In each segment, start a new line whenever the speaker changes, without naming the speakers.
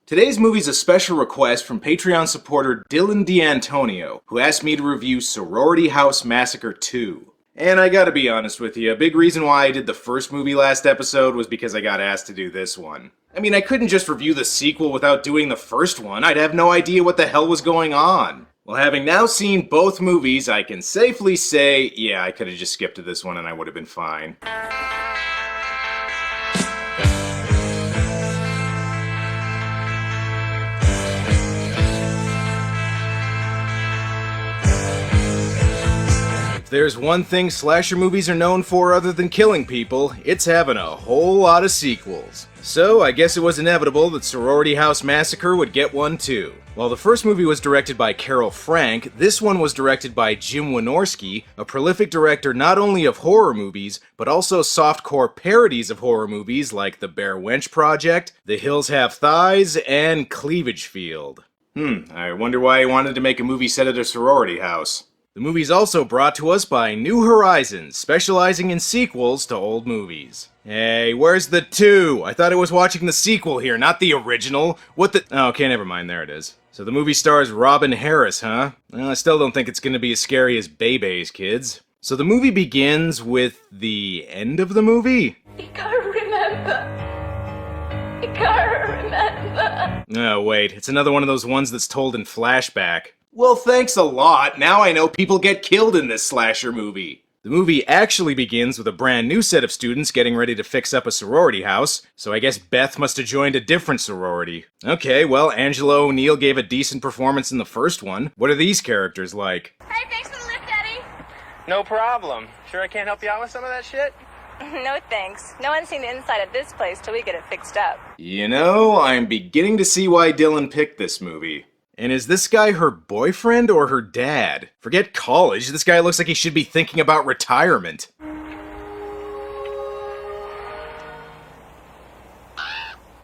Today's movie's a special request from Patreon supporter Dylan D'Antonio, who asked me to review Sorority House Massacre 2. And I gotta be honest with you, a big reason why I did the first movie last episode was because I got asked to do this one. I mean, I couldn't just review the sequel without doing the first one. I'd have no idea what the hell was going on. Well, having now seen both movies, I can safely say, yeah, I could have just skipped to this one and I would have been fine. If there's one thing slasher movies are known for other than killing people, it's having a whole lot of sequels. So I guess it was inevitable that Sorority House Massacre would get one too. While the first movie was directed by Carol Frank, this one was directed by Jim Wynorski, a prolific director not only of horror movies, but also softcore parodies of horror movies like The Blair Witch Project, The Hills Have Thighs, and Cleavage Field. I wonder why he wanted to make a movie set at a sorority house. The movie's also brought to us by New Horizons, specializing in sequels to old movies. Hey, where's the 2? I thought I was watching the sequel here, not the original. What the— oh, okay, never mind, there it is. So the movie stars Robin Harris, huh? Well, I still don't think it's gonna be as scary as Bebe's Kids. So the movie begins with the end of the movie?
You can't remember. You can't remember.
Oh, wait, it's another one of those ones that's told in flashback. Well, thanks a lot. Now I know people get killed in this slasher movie. The movie actually begins with a brand new set of students getting ready to fix up a sorority house, so I guess Beth must have joined a different sorority. Okay, well, Angela O'Neill gave a decent performance in the first one. What are these characters like?
Hey, thanks for the lift, Eddie.
No problem. Sure I can't help you out with some of that shit?
No thanks. No one's seen the inside of this place till we get it fixed up.
You know, I'm beginning to see why Dylan picked this movie. And is this guy her boyfriend or her dad? Forget college, this guy looks like he should be thinking about retirement.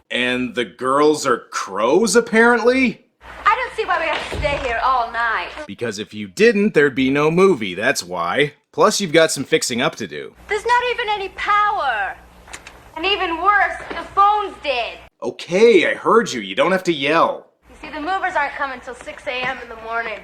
And the girls are crows, apparently?
I don't see why we have to stay here all night.
Because if you didn't, there'd be no movie, that's why. Plus, you've got some fixing up to do.
There's not even any power. And even worse, the phone's dead.
Okay, I heard you. You don't have to yell.
You see, the movers aren't coming till 6 a.m. in the morning.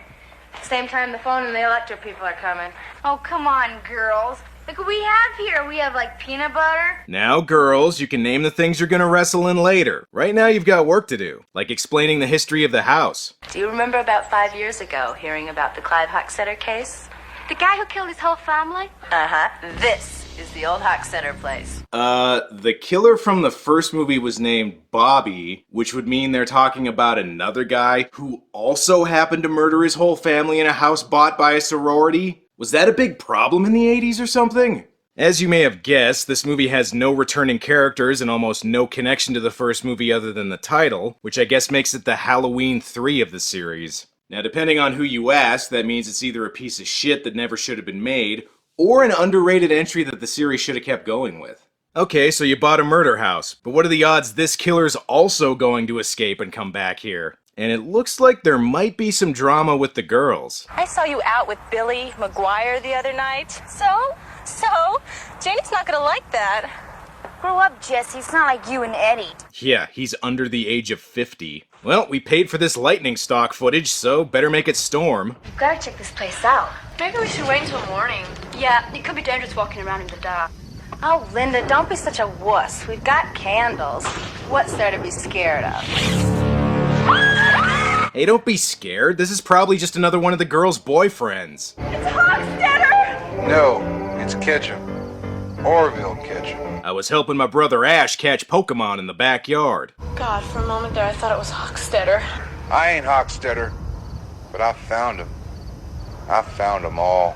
Same time the phone and the electric people are coming. Oh, come on, girls. Look what we have here. We have, like, peanut butter.
Now, girls, you can name the things you're gonna wrestle in later. Right now, you've got work to do, like explaining the history of the house.
Do you remember about 5 years ago hearing about the Clive Hockstetter case?
The guy who killed his whole family?
Uh-huh. This is the old Hockstetter place.
The killer from the first movie was named Bobby, which would mean they're talking about another guy who also happened to murder his whole family in a house bought by a sorority? Was that a big problem in the 80s or something? As you may have guessed, this movie has no returning characters and almost no connection to the first movie other than the title, which I guess makes it the Halloween 3 of the series. Now, depending on who you ask, that means it's either a piece of shit that never should have been made, or an underrated entry that the series should have kept going with. Okay, so you bought a murder house, but what are the odds this killer's also going to escape and come back here? And it looks like there might be some drama with the girls.
I saw you out with Billy McGuire the other night. So, Janie's not gonna like that.
Grow up, Jesse. It's not like you and Eddie.
Yeah, he's under the age of 50. Well, we paid for this lightning stock footage, so better make it storm.
You've got to check this place out.
Maybe we should wait until morning.
Yeah, it could be dangerous walking around in the dark.
Oh, Linda, don't be such a wuss. We've got candles. What's there to be scared of?
Hey, don't be scared. This is probably just another one of the girls' boyfriends.
It's Hockstetter!
No, it's Ketchum. Orville Ketchum.
I was helping my brother Ash catch Pokemon in the backyard.
God, for a moment there I thought it was Hockstetter.
I ain't Hockstetter, but I found him. I found them all.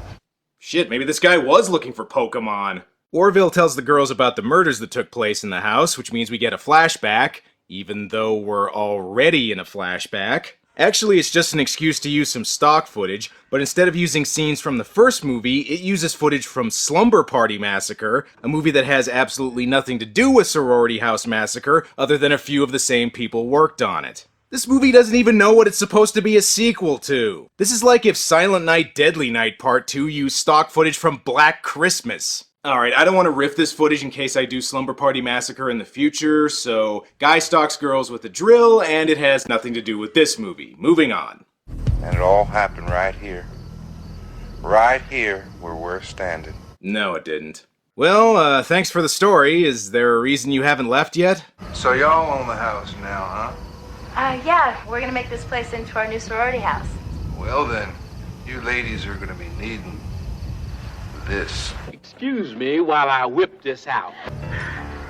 Shit, maybe this guy was looking for Pokemon. Orville tells the girls about the murders that took place in the house, which means we get a flashback, even though we're already in a flashback. Actually, it's just an excuse to use some stock footage, but instead of using scenes from the first movie, it uses footage from Slumber Party Massacre, a movie that has absolutely nothing to do with Sorority House Massacre, other than a few of the same people worked on it. This movie doesn't even know what it's supposed to be a sequel to. This is like if Silent Night, Deadly Night Part 2 used stock footage from Black Christmas. Alright, I don't want to riff this footage in case I do Slumber Party Massacre in the future, so guy stalks girls with a drill, and it has nothing to do with this movie. Moving on.
And it all happened right here. Right here where we're standing.
No, it didn't. Well, thanks for the story. Is there a reason you haven't left yet?
So y'all own the house now, huh?
Yeah, we're gonna make this place into our new sorority house.
Well then, you ladies are gonna be needing this.
Excuse me while I whip this out.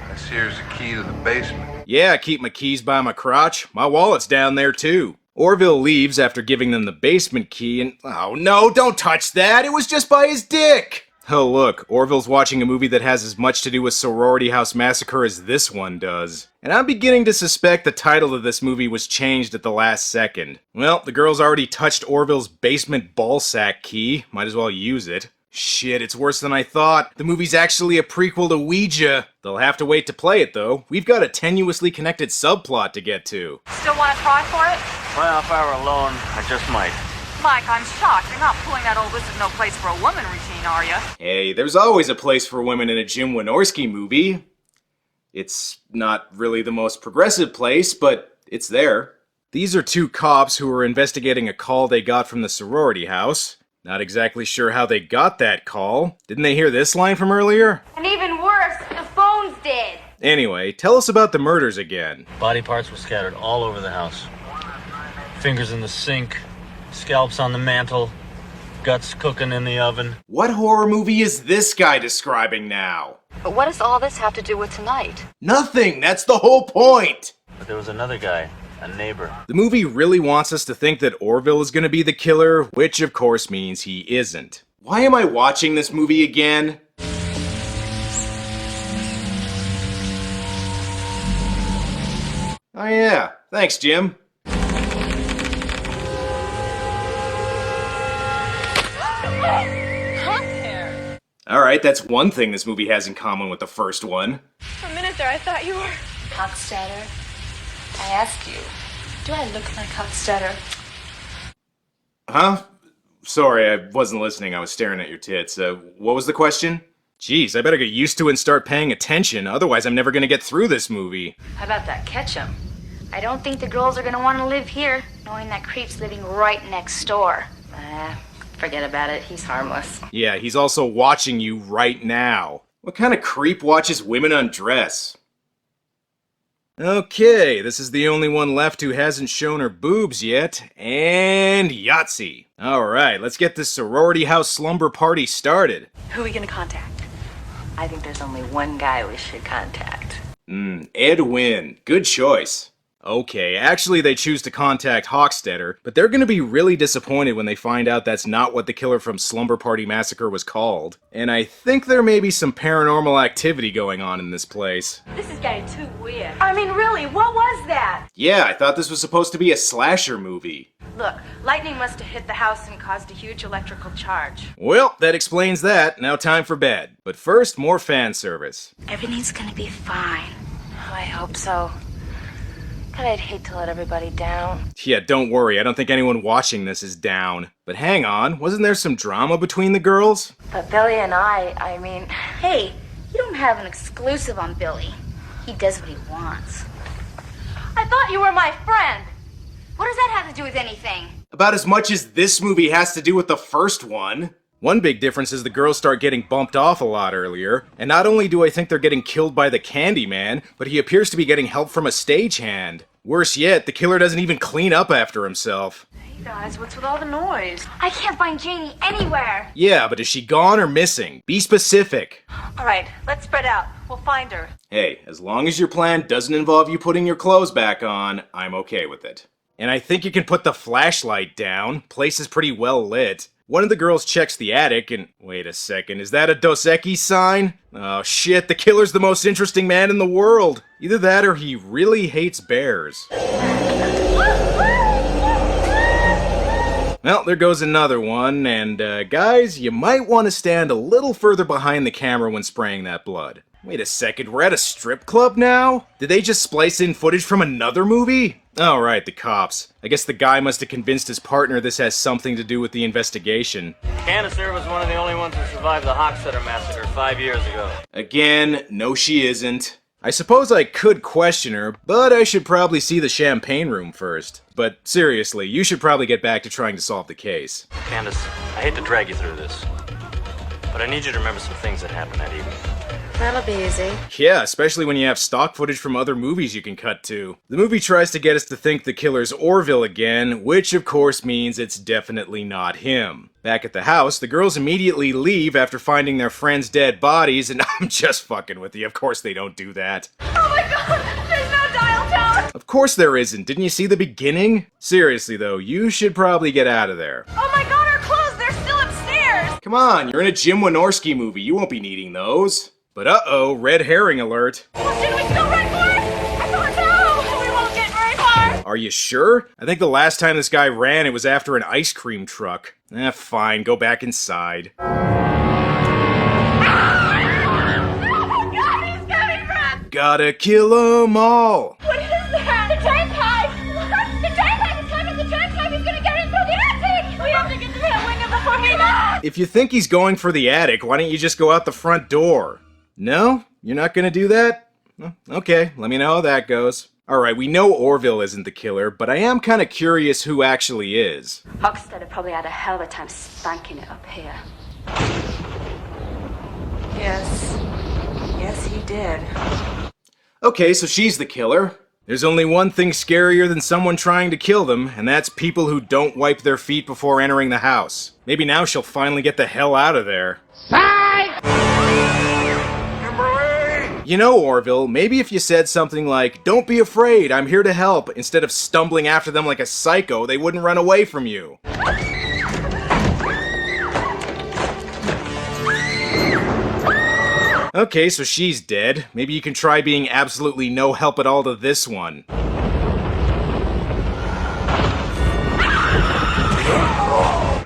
This here's the key to the basement.
Yeah, I keep my keys by my crotch. My wallet's down there too. Orville leaves after giving them the basement key and... Oh no, don't touch that! It was just by his dick! Oh look, Orville's watching a movie that has as much to do with Sorority House Massacre as this one does. And I'm beginning to suspect the title of this movie was changed at the last second. Well, the girls already touched Orville's basement ballsack key. Might as well use it. Shit, it's worse than I thought. The movie's actually a prequel to Ouija. They'll have to wait to play it, though. We've got a tenuously connected subplot to get to.
Still want to try for it?
Well, if I were alone, I just might.
Mike, I'm shocked. You're not pulling that old "this is no place for a woman" routine, are you?
Hey, there's always a place for women in a Jim Wynorski movie. It's not really the most progressive place, but it's there. These are two cops who are investigating a call they got from the sorority house. Not exactly sure how they got that call. Didn't they hear this line from earlier?
And even worse, the phone's dead.
Anyway, tell us about the murders again.
Body parts were scattered all over the house. Fingers in the sink, scalps on the mantle, guts cooking in the oven.
What horror movie is this guy describing now?
But what does all this have to do with tonight?
Nothing! That's the whole point!
But there was another guy, a neighbor.
The movie really wants us to think that Orville is gonna be the killer, which of course means he isn't. Why am I watching this movie again? Oh yeah, thanks Jim. Alright, that's one thing this movie has in common with the first one.
For a minute there, I thought you were...
Hochstetter, I ask you, do I look like Hochstetter?
Huh? Sorry, I wasn't listening. I was staring at your tits. What was the question? Jeez, I better get used to it and start paying attention, otherwise I'm never gonna get through this movie.
How about that Ketchum? I don't think the girls are gonna want to live here, knowing that creep's living right next door. Forget about it. He's harmless.
Yeah, he's also watching you right now. What kind of creep watches women undress? Okay, this is the only one left who hasn't shown her boobs yet, and Yahtzee. Alright, let's get this sorority house slumber party started.
Who are we gonna contact? I think there's only one guy we should contact.
Ed Wynn. Good choice. Okay, actually they choose to contact Hochstetter, but they're gonna be really disappointed when they find out that's not what the killer from Slumber Party Massacre was called. And I think there may be some paranormal activity going on in this place.
This is getting too weird. I mean, really, what was that?
Yeah, I thought this was supposed to be a slasher movie.
Look, lightning must have hit the house and caused a huge electrical charge.
Well, that explains that. Now time for bed. But first, more fan service.
Everything's gonna be fine.
Oh, I hope so. God, I'd hate to let everybody down.
Yeah, don't worry, I don't think anyone watching this is down. But hang on, wasn't there some drama between the girls?
But Billy and I mean... Hey, you don't have an exclusive on Billy. He does what he wants. I thought you were my friend. What does that have to do with anything?
About as much as this movie has to do with the first one. One big difference is the girls start getting bumped off a lot earlier, and not only do I think they're getting killed by the Candyman, but he appears to be getting help from a stagehand. Worse yet, the killer doesn't even clean up after himself.
Hey guys, what's with all the noise?
I can't find Janie anywhere.
Yeah, but is she gone or missing? Be specific.
All right, let's spread out. We'll find her.
Hey, as long as your plan doesn't involve you putting your clothes back on, I'm okay with it. And I think you can put the flashlight down. Place is pretty well lit. One of the girls checks the attic and... Wait a second, is that a Dos Equis sign? Oh shit, the killer's the most interesting man in the world. Either that or he really hates bears. Well, there goes another one, and guys, you might want to stand a little further behind the camera when spraying that blood. Wait a second, we're at a strip club now? Did they just splice in footage from another movie? Oh, right, the cops. I guess the guy must have convinced his partner this has something to do with the investigation.
Candacer was one of the only ones who survived the Hochstetter massacre 5 years ago.
Again, no she isn't. I suppose I could question her, but I should probably see the champagne room first. But seriously, you should probably get back to trying to solve the case.
Candace, I hate to drag you through this, but I need you to remember some things that happened that evening.
That'll be easy.
Yeah, especially when you have stock footage from other movies you can cut to. The movie tries to get us to think the killer's Orville again, which of course means it's definitely not him. Back at the house, the girls immediately leave after finding their friends' dead bodies, and I'm just fucking with you, of course they don't do that.
Oh my god, there's no dial tone!
Of course there isn't, didn't you see the beginning? Seriously though, you should probably get out of there.
Oh my god, our clothes, they're still upstairs!
Come on, you're in a Jim Wynorski movie, you won't be needing those. But uh-oh, red herring alert.
Well, should we still run for it? I don't know! We won't get very far!
Are you sure? I think the last time this guy ran, it was after an ice cream truck. Fine, go back inside.
Oh my god, he's coming from!
Gotta kill 'em all!
What is that? The turnpike! What? The turnpike is coming! The turnpike is gonna get in through the attic! We have to get to that window before he does!
If you think he's going for the attic, why don't you just go out the front door? No? You're not gonna do that? Okay, let me know how that goes. Alright, we know Orville isn't the killer, but I am kinda curious who actually is.
Hochstetter probably had a hell of a time spanking it up here.
Yes, he did.
Okay, so she's the killer. There's only one thing scarier than someone trying to kill them, and that's people who don't wipe their feet before entering the house. Maybe now she'll finally get the hell out of there. You know, Orville, maybe if you said something like, "Don't be afraid, I'm here to help," instead of stumbling after them like a psycho, they wouldn't run away from you. Okay, so she's dead. Maybe you can try being absolutely no help at all to this one.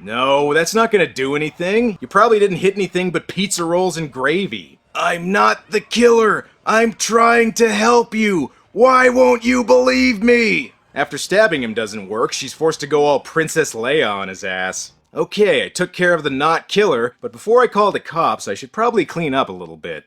No, that's not gonna do anything. You probably didn't hit anything but pizza rolls and gravy. I'm not the killer! I'm trying to help you! Why won't you believe me? After stabbing him doesn't work, she's forced to go all Princess Leia on his ass. Okay, I took care of the not killer, but before I call the cops, I should probably clean up a little bit.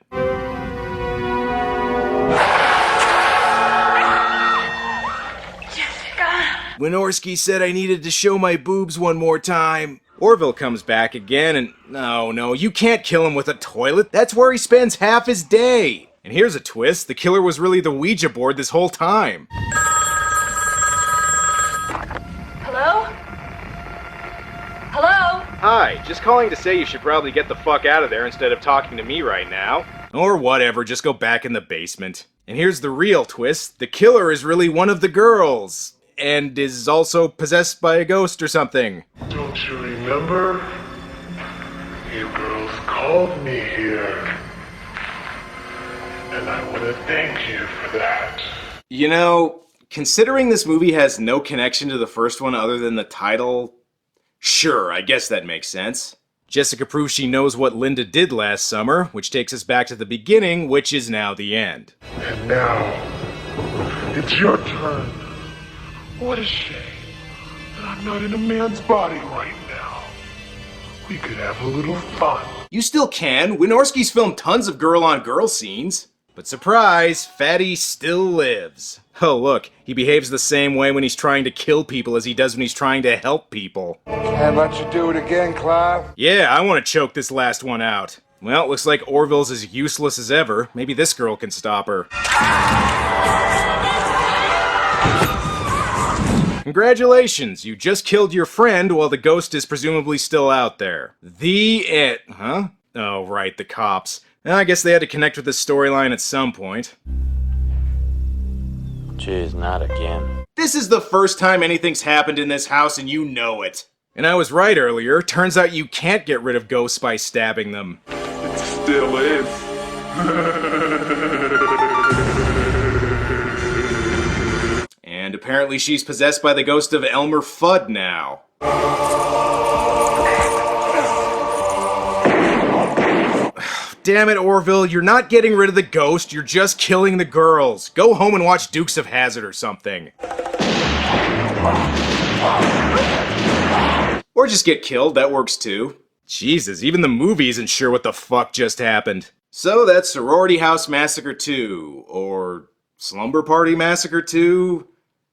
Wynorski said I needed to show my boobs one more time. Orville comes back again and... No, you can't kill him with a toilet. That's where he spends half his day. And here's a twist. The killer was really the Ouija board this whole time.
Hello? Hello?
Hi, just calling to say you should probably get the fuck out of there instead of talking to me right now. Or whatever, just go back in the basement. And here's the real twist. The killer is really one of the girls. And is also possessed by a ghost or something.
Don't you remember? You girls called me here. And I want to thank you for that.
You know, considering this movie has no connection to the first one other than the title, sure, I guess that makes sense. Jessica proves she knows what Linda did last summer, which takes us back to the beginning, which is now the end.
And now, it's your turn. What a shame that I'm not in a man's body right now. We could have a little fun.
You still can. Wynorski's filmed tons of girl-on-girl scenes. But surprise, Fatty still lives. Oh look, he behaves the same way when he's trying to kill people as he does when he's trying to help people.
Can't let you do it again, Clive.
Yeah, I want to choke this last one out. Well, looks like Orville's as useless as ever. Maybe this girl can stop her. Congratulations, you just killed your friend while the ghost is presumably still out there. The end. Huh? Oh, right, the cops. I guess they had to connect with this storyline at some point.
Jeez, not again.
This is the first time anything's happened in this house and you know it. And I was right earlier. Turns out you can't get rid of ghosts by stabbing them.
It still is.
And apparently she's possessed by the ghost of Elmer Fudd now. Damn it, Orville, you're not getting rid of the ghost, you're just killing the girls. Go home and watch Dukes of Hazzard or something. Or just get killed, that works too. Jesus, even the movie isn't sure what the fuck just happened. So that's Sorority House Massacre 2, or Slumber Party Massacre 2,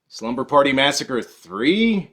Slumber Party Massacre 3?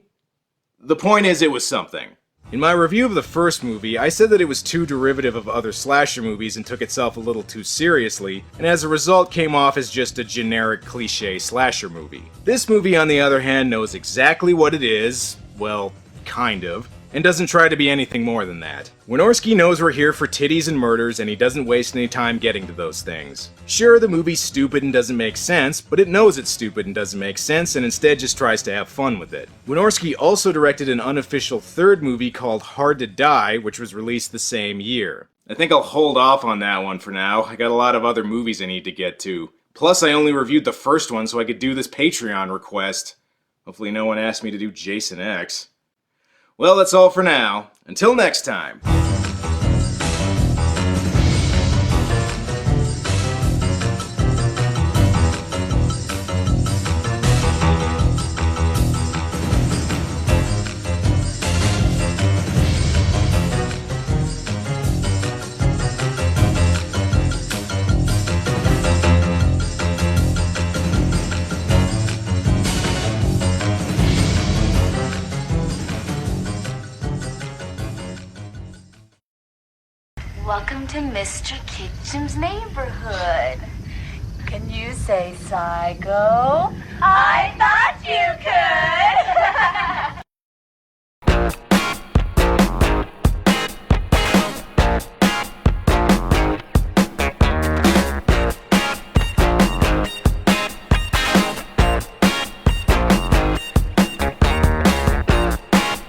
The point is, it was something. In my review of the first movie, I said that it was too derivative of other slasher movies and took itself a little too seriously, and as a result came off as just a generic cliché slasher movie. This movie, on the other hand, knows exactly what it is, well, kind of, and doesn't try to be anything more than that. Wynorski knows we're here for titties and murders, and he doesn't waste any time getting to those things. Sure, the movie's stupid and doesn't make sense, but it knows it's stupid and doesn't make sense, and instead just tries to have fun with it. Wynorski also directed an unofficial third movie called Hard to Die, which was released the same year. I think I'll hold off on that one for now. I got a lot of other movies I need to get to. Plus, I only reviewed the first one so I could do this Patreon request. Hopefully no one asked me to do Jason X. Well, that's all for now. Until next time.
Welcome to Mr. Kitchen's neighborhood. Can you say psycho? I thought you could!